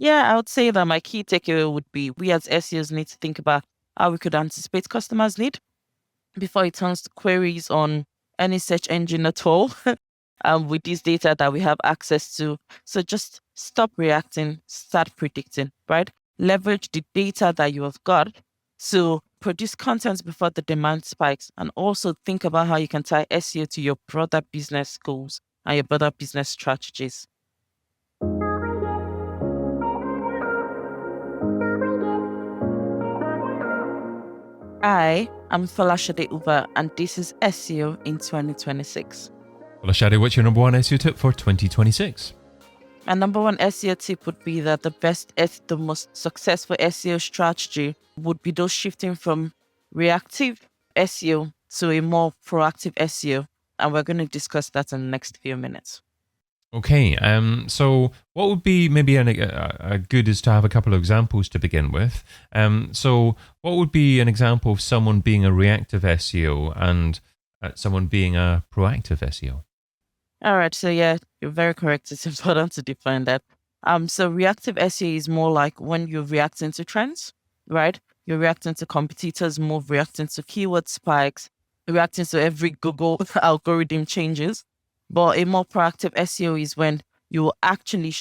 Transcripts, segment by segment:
Yeah, I would say that my key takeaway would be we as SEOs need to think about how we could anticipate customers' need before it turns to queries on any search engine at all. With this data that we have access to. So just stop reacting, start predicting, right? Leverage the data that you have got to produce content before the demand spikes, and also think about how you can tie SEO to your broader business goals and your broader business strategies. I am Folashade Uba, and this is SEO in 2026. Folashade, what's your number one SEO tip for 2026? My number one SEO tip would be that the most successful SEO strategy would be those shifting from reactive SEO to a more proactive SEO. And we're going to discuss that in the next few minutes. Okay, so what would be maybe a good is to have a couple of examples to begin with. So what would be an example of someone being a reactive SEO and someone being a proactive SEO? All right, so yeah, you're very correct. It's important to define that. So reactive SEO is more like when you're reacting to trends, right? You're reacting to competitors' move, reacting to keyword spikes, reacting to every Google algorithm changes. But a more proactive SEO is when you're actually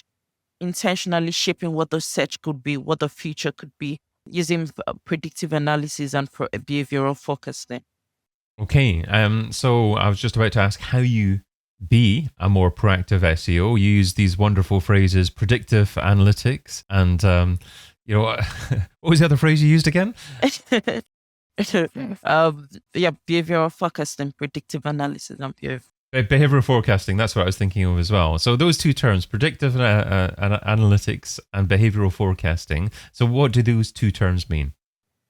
intentionally shaping what the search could be, what the future could be, using predictive analysis and behavioral forecasting. Okay, so I was just about to ask how you be a more proactive SEO. You use these wonderful phrases, predictive analytics, and what was the other phrase you used again? Behavioral forecasting, predictive analysis, and behavioral forecasting. That's what I was thinking of as well. So those two terms, predictive analytics and behavioral forecasting. So what do those two terms mean?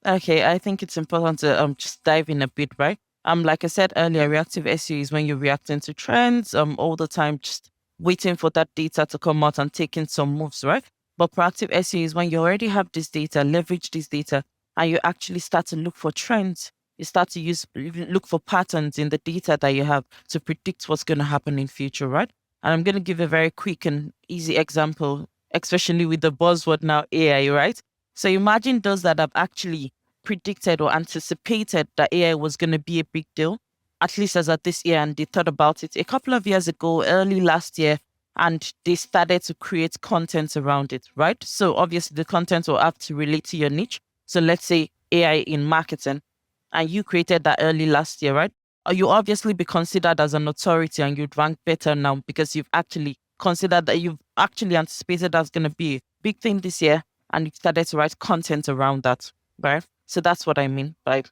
Okay, I think it's important to just dive in a bit, right? Like I said earlier, reactive SEO is when you're reacting to trends all the time, just waiting for that data to come out and taking some moves, right? But proactive SEO is when you already have this data, leverage this data, and you actually start to look for trends. You start to look for patterns in the data that you have to predict what's going to happen in future, right? And I'm going to give a very quick and easy example, especially with the buzzword now, AI, right? So imagine those that have actually predicted or anticipated that AI was going to be a big deal, at least as at this year, and they thought about it a couple of years ago, early last year, and they started to create content around it, right? So obviously the content will have to relate to your niche. So let's say AI in marketing, and you created that early last year, right? Or you obviously be considered as an authority and you'd rank better now because you've actually considered that you've actually anticipated that's going to be a big thing this year, and you started to write content around that, right? So that's what I mean by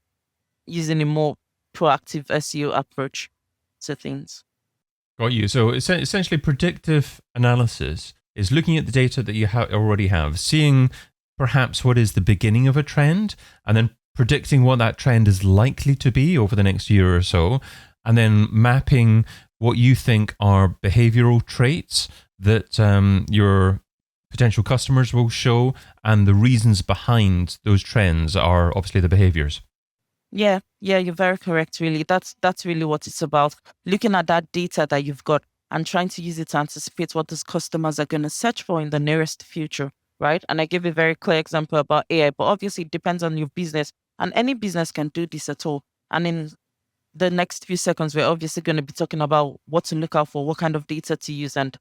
using a more proactive SEO approach to things. Got you. So essentially predictive analysis is looking at the data that you already have, seeing perhaps what is the beginning of a trend, and then predicting what that trend is likely to be over the next year or so, and then mapping what you think are behavioral traits that your potential customers will show, and the reasons behind those trends are obviously the behaviors. Yeah, you're very correct, really. That's really what it's about. Looking at that data that you've got and trying to use it to anticipate what those customers are going to search for in the nearest future, right? And I give a very clear example about AI, but obviously it depends on your business, and any business can do this at all. And in the next few seconds, we're obviously going to be talking about what to look out for, what kind of data to use, and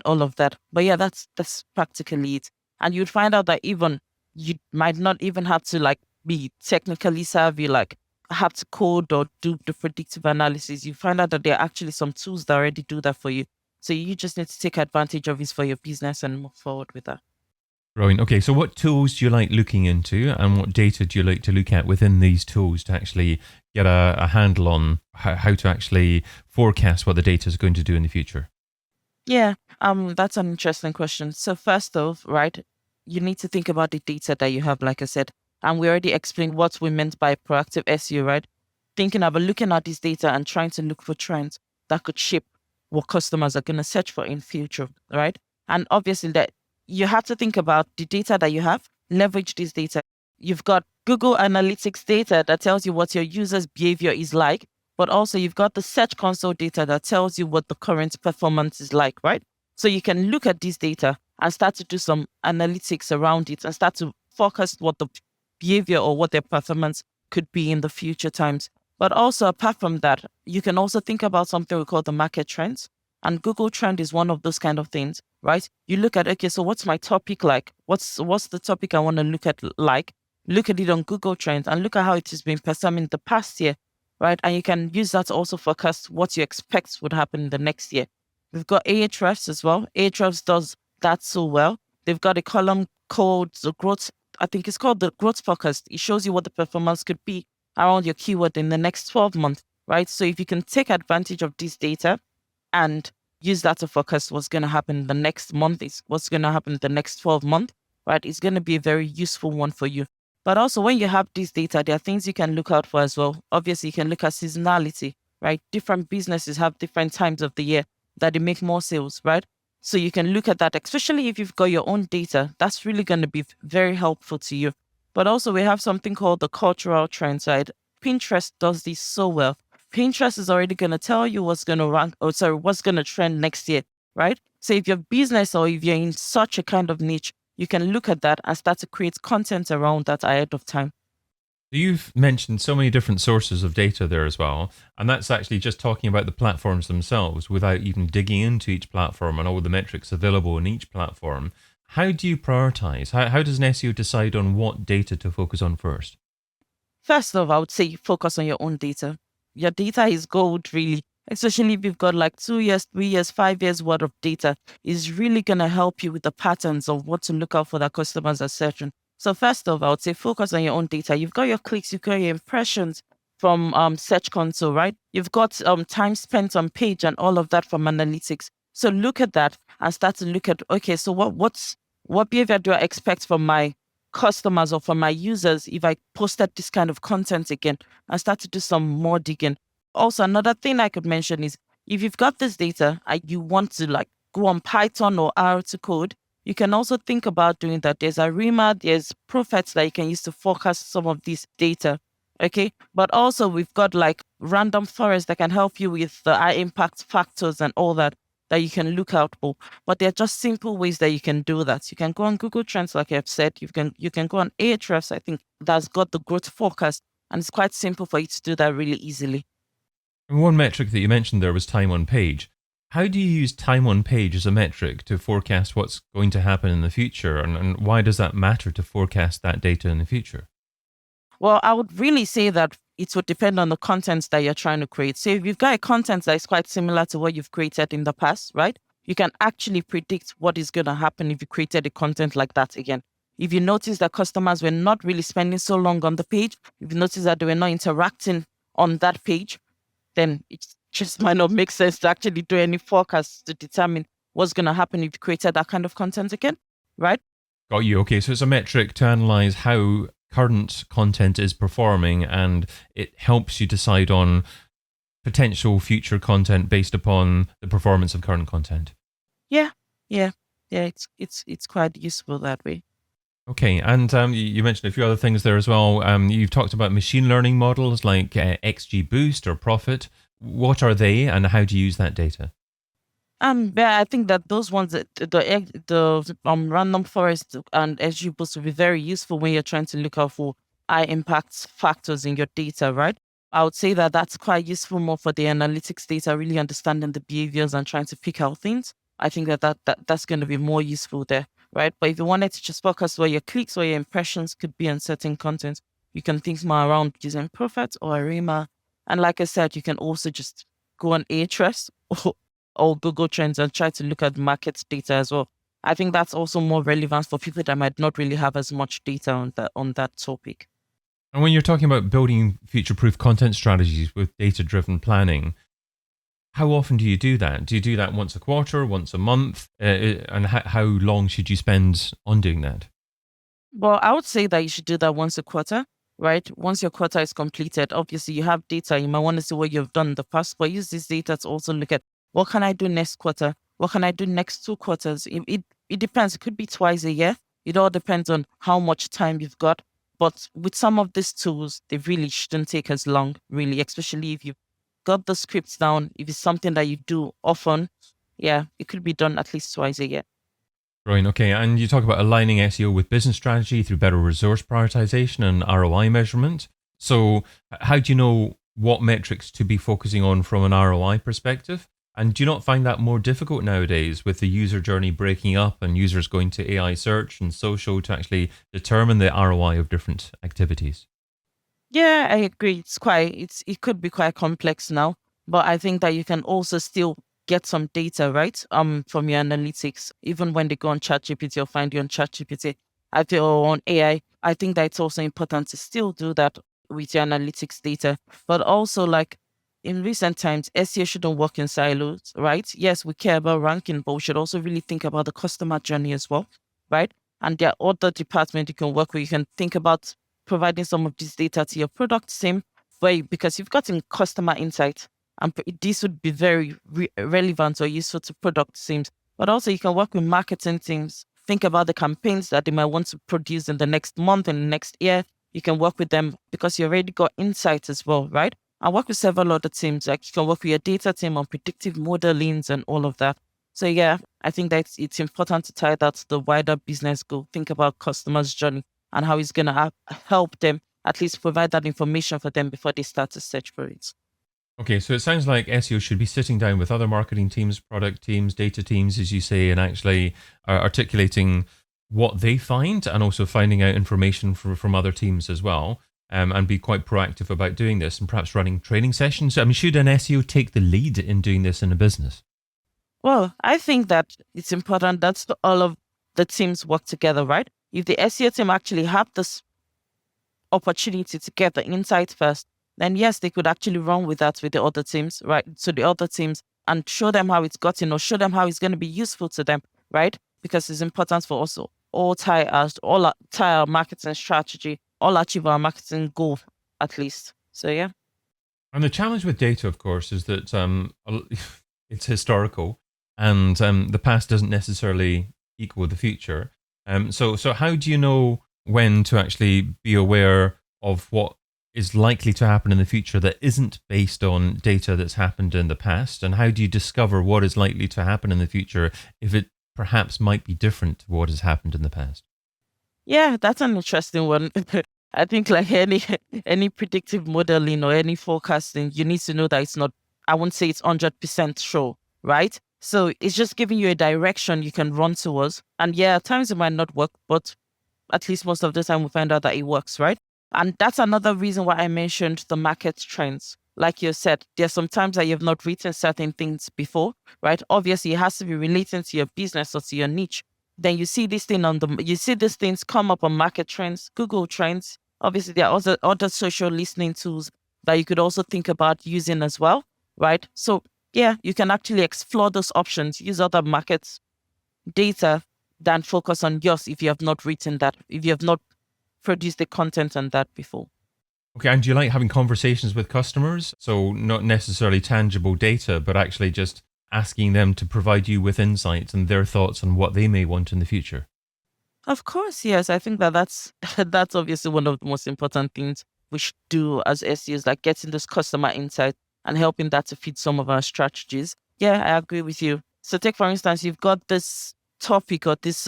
all of that. But yeah, that's practically it. And you'd find out that even you might not even have to be technically savvy, like have to code or do the predictive analysis. You find out that there are actually some tools that already do that for you. So you just need to take advantage of it for your business and move forward with that. Brilliant. Okay, so what tools do you like looking into, and what data do you like to look at within these tools to actually get a handle on how to actually forecast what the data is going to do in the future? Yeah, that's an interesting question. So first off, right, you need to think about the data that you have, like I said, and we already explained what we meant by proactive SEO, right? Thinking about looking at this data and trying to look for trends that could shape what customers are going to search for in future, right? And obviously that you have to think about the data that you have, leverage this data. You've got Google Analytics data that tells you what your users' behavior is like, but also you've got the Search Console data that tells you what the current performance is like, right? So you can look at this data and start to do some analytics around it and start to focus what the behavior or what their performance could be in the future times. But also, apart from that, you can also think about something we call the market trends. And Google Trend is one of those kind of things, right? You look at, okay, so what's my topic like? What's the topic I want to look at like? Look at it on Google Trends and look at how it has been performing the past year, right? And you can use that to also forecast what you expect would happen in the next year. We've got Ahrefs as well. Ahrefs does that so well. They've got a column called the growth. I think it's called the growth forecast. It shows you what the performance could be around your keyword in the next 12 months, right? So if you can take advantage of this data and use that to forecast what's going to happen the next month, is what's going to happen the next 12 months, right? It's going to be a very useful one for you. But also when you have this data, there are things you can look out for as well. Obviously, you can look at seasonality, right? Different businesses have different times of the year that they make more sales, right? So you can look at that, especially if you've got your own data. That's really going to be very helpful to you. But also we have something called the cultural trend side. Pinterest does this so well. Pinterest is already going to tell you what's going to what's going to trend next year, right? So if your business or if you're in such a kind of niche, you can look at that and start to create content around that ahead of time. You've mentioned so many different sources of data there as well, and that's actually just talking about the platforms themselves without even digging into each platform and all the metrics available in each platform. How do you prioritize? How does an SEO decide on what data to focus on first? First off, I would say focus on your own data. Your data is gold, really, especially if you've got like 2 years, 3 years, 5 years worth of data, is really going to help you with the patterns of what to look out for that customers are searching. So first off, I would say focus on your own data. You've got your clicks, you've got your impressions from Search Console, right? You've got time spent on page and all of that from analytics. So look at that and start to look at, okay, so what behavior do I expect from my customers or from my users if I posted this kind of content again and start to do some more digging. Also, another thing I could mention is if you've got this data and you want to like go on Python or R to code, you can also think about doing that. There's Arima, there's Prophets that you can use to forecast some of this data. Okay. But also we've got like random forest that can help you with the high impact factors and all that you can look out for. But there are just simple ways that you can do that. You can go on Google Trends, like I've said. You can go on Ahrefs, I think that's got the growth forecast. And it's quite simple for you to do that really easily. And one metric that you mentioned there was time on page. How do you use time on page as a metric to forecast what's going to happen in the future? And why does that matter to forecast that data in the future? Well, I would really say that it would depend on the content that you're trying to create. So if you've got a content that is quite similar to what you've created in the past, right? You can actually predict what is going to happen if you created a content like that again. If you notice that customers were not really spending so long on the page, if you notice that they were not interacting on that page, then it just might not make sense to actually do any forecasts to determine what's going to happen if you created that kind of content again, right? Got you. Okay, so it's a metric to analyze how current content is performing, and it helps you decide on potential future content based upon the performance of current content. Yeah. It's quite useful that way. Okay, and you mentioned a few other things there as well. You've talked about machine learning models like XGBoost or Profit. What are they, and how do you use that data? Yeah, I think that those ones, the random forest and XGBoost will be very useful when you're trying to look out for high impact factors in your data, right? I would say that that's quite useful more for the analytics data, really understanding the behaviors and trying to pick out things. I think that's going to be more useful there, right? But if you wanted to just focus where your clicks or your impressions could be on certain content, you can think more around using Prophet or Arima. And like I said, you can also just go on Ahrefs or Google Trends and try to look at market data as well. I think that's also more relevant for people that might not really have as much data on that topic. And when you're talking about building future-proof content strategies with data-driven planning, how often do you do that? Do you do that once a quarter, once a month? And how long should you spend on doing that? Well, I would say that you should do that once a quarter, right? Once your quarter is completed, obviously you have data. You might want to see what you've done in the past, but use this data to also look at what can I do next quarter? What can I do next 2 quarters? It depends. It could be twice a year. It all depends on how much time you've got. But with some of these tools, they really shouldn't take as long, really, especially if you've got the scripts down. If it's something that you do often, yeah, it could be done at least twice a year. Brilliant. Okay. And you talk about aligning SEO with business strategy through better resource prioritization and ROI measurement. So, how do you know what metrics to be focusing on from an ROI perspective? And do you not find that more difficult nowadays with the user journey breaking up and users going to AI search and social to actually determine the ROI of different activities? Yeah, I agree. It could be quite complex now, but I think that you can also still get some data, right? From your analytics. Even when they go on ChatGPT or find you on ChatGPT, I feel or on AI, I think that it's also important to still do that with your analytics data. But also like in recent times, SEO shouldn't work in silos, right? Yes, we care about ranking, but we should also really think about the customer journey as well, right? And there are other departments you can work with. You can think about providing some of this data to your product team because you've gotten customer insight and this would be very relevant or useful to product teams. But also you can work with marketing teams, think about the campaigns that they might want to produce in the next month and next year. You can work with them because you already got insights as well, right? I work with several other teams. Like you can work with your data team on predictive modelings and all of that. So yeah, I think that it's important to tie that to the wider business goal. Think about customers' journey and how it's going to help them, at least provide that information for them before they start to search for it. Okay, so it sounds like SEO should be sitting down with other marketing teams, product teams, data teams, as you say, and actually articulating what they find and also finding out information from other teams as well, and be quite proactive about doing this and perhaps running training sessions. I mean, should an SEO take the lead in doing this in a business? Well, I think that it's important that all of the teams work together, right? If the SEO team actually have this opportunity to get the insight first, then yes, they could actually run with that with the other teams, right? So the other teams and show them how it's gotten or show them how it's going to be useful to them, right? Because it's important for us to tie our marketing strategy, all achieve our marketing goal at least. So yeah. And the challenge with data, of course, is that it's historical, and the past doesn't necessarily equal the future. So how do you know when to actually be aware of what is likely to happen in the future that isn't based on data that's happened in the past? And how do you discover what is likely to happen in the future if it perhaps might be different to what has happened in the past? Yeah, that's an interesting one. I think like any predictive modeling or any forecasting, you need to know that it's not. I won't say it's 100% sure, right? So it's just giving you a direction you can run towards. And yeah, at times it might not work, but at least most of the time we find out that it works, right? And that's another reason why I mentioned the market trends. Like you said, there's some times that you've not written certain things before, right? Obviously, it has to be relating to your business or to your niche. Then you see these things come up on market trends, Google trends. Obviously, there are also other social listening tools that you could also think about using as well, right? So yeah, you can actually explore those options, use other markets data than focus on yours if you have not written that, if you have not produced the content on that before. Okay, and do you like having conversations with customers? So not necessarily tangible data, but actually just asking them to provide you with insights and their thoughts on what they may want in the future. Of course, yes. I think that that's that's obviously one of the most important things we should do as SEOs, like getting this customer insight and helping that to feed some of our strategies. Yeah, I agree with you. So take for instance, you've got this topic or this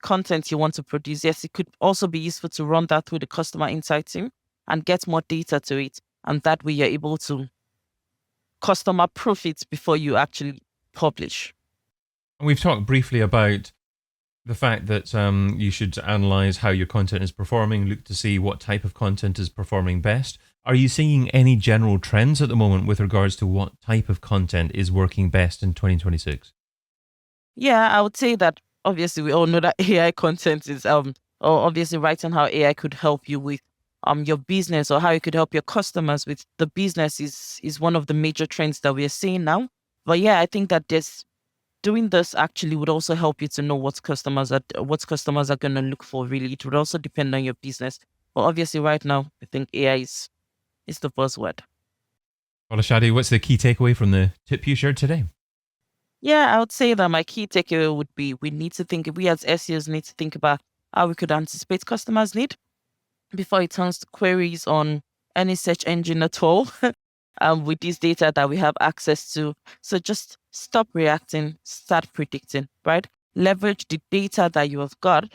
content you want to produce. Yes, it could also be useful to run that through the customer insight team and get more data to it. And that way you're able to customer profit before you actually publish. And we've talked briefly about the fact that you should analyze how your content is performing, look to see what type of content is performing best. Are you seeing any general trends at the moment with regards to what type of content is working best in 2026? Yeah, I would say that obviously we all know that AI content is or obviously writing how AI could help you with your business or how it could help your customers with the business is one of the major trends that we are seeing now. But yeah, I think that this doing this actually would also help you to know what customers are going to look for. Really, it would also depend on your business. But obviously, right now, I think AI is the buzzword. Folashade, what's the key takeaway from the tip you shared today? Yeah, I would say that my key takeaway would be we as SEOs need to think about how we could anticipate customers' need before it turns to queries on any search engine at all. With this data that we have access to. So just stop reacting, start predicting, right? leverage the data that you have got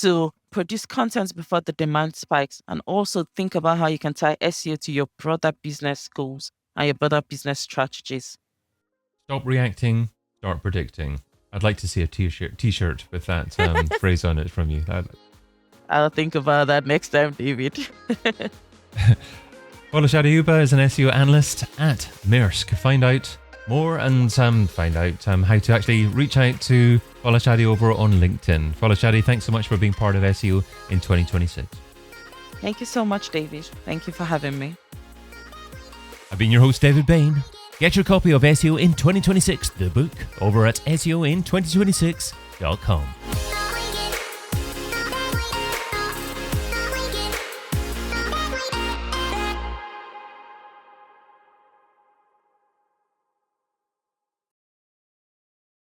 to produce content before the demand spikes, and also think about how you can tie SEO to your broader business goals and your broader business strategies. Stop reacting, start predicting. I'd like to see a t-shirt with that phrase on it from you. I'll think about that next time, David. Folashade Uba is an SEO analyst at Maersk. Find out more and find out how to actually reach out to Folashade over on LinkedIn. Folashade, thanks so much for being part of SEO in 2026. Thank you so much, David. Thank you for having me. I've been your host, David Bain. Get your copy of SEO in 2026, the book, over at SEOin2026.com.